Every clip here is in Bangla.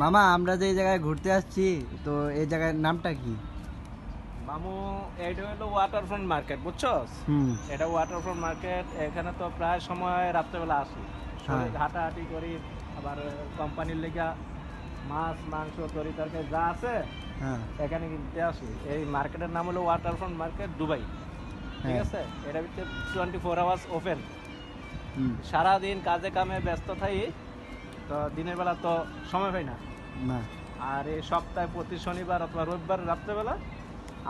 মামা আমরা যে জায়গায় ঘুরতে আসছি, তো এই জায়গার নামটা কি? মামু, এইটা হলো ওয়াটারফ্রন্ট মার্কেট, বুঝছস? হুম। এটা ওয়াটারফ্রন্ট মার্কেট। এখানে তো প্রায় সময় রাত্রেবেলা আসি, হ্যাঁ। শরীর হাঁটাহাঁটি করি। আবার কোম্পানির লেগা মাছ মাংস তরি তরকারি যা আছে হ্যাঁ। এখানে কিনতে আসি। এই মার্কেটের নাম হলো ওয়াটারফ্রন্ট মার্কেট দুবাই, ঠিক হ্যাঁ। আছে? এটা ভিতরে 24 আওয়ার্স ওপেন। হুম। সারাদিন কাজে কামে ব্যস্ত থাকি, তো দিনের বেলা তো সময় পাই না। না। আর এই সপ্তাহে প্রতি শনিবার অথবা রবিবার রাত্রেবেলা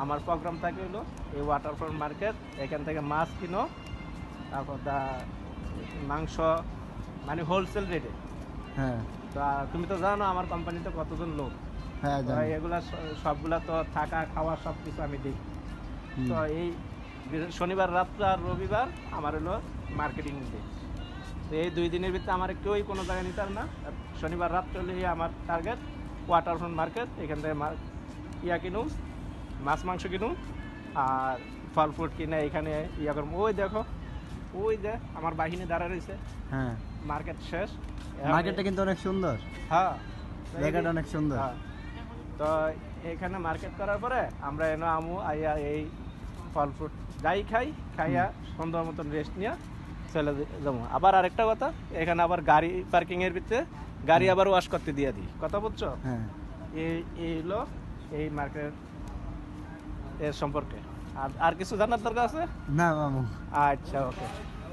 আমার প্রোগ্রাম থাকে হলো এই ওয়াটারফ্রন্ট মার্কেট। এখান থেকে মাছ কিনো, তারপর মাংস, মানে হোলসেল রেটে। হ্যাঁ। তা তুমি তো জানো আমার কোম্পানিতে কতজন লোক। হ্যাঁ, তো জানি। এগুলা সবগুলা তো থাকা খাওয়া সব কিছু আমি দিই। হুম। তো এই শনিবার রাত্র আর রবিবার আমার হলো মার্কেটিং ডে। তো এই 2 দিনের ভিতরে আমার কেউই কোনো জায়গায় নিতে পারে না। আর শনিবার রাত্রে হলে আমার টার্গেট ওয়াটারফ্রন্ট মার্কেট। এখান থেকে ইয়া কিনুম, মাছ মাংস কিনুম, আর ফল ফ্রুট কিনে এখানে ইয়া করবো। ওই দেখো, ওই যে আমার বাহিনী দাঁড়া রয়েছে। হ্যাঁ, মার্কেট শেষ। মার্কেটটা কিন্তু অনেক সুন্দর। হ্যাঁ, তো জায়গাটা অনেক সুন্দর। হ্যাঁ। তো এখানে মার্কেট করার পরে আমরা এনে আমু আইয়া এই ফল ফ্রুট যাই খাই, খাইয়া সুন্দর মতন রেস্ট নিয়ে চলে যাবো। আবার আরেকটা কথা, এখানে আবার গাড়ি পার্কিংয়ের ভিতরে গাড়ি আবার ওয়াশ করতে দিয়ে দিই। কথা বুঝছো? হ্যাঁ। এই এই হলো এই মার্কেট এর সম্পর্কে। আর আর কিছু জানার দরকার আছে? না মামু। আচ্ছা, ওকে।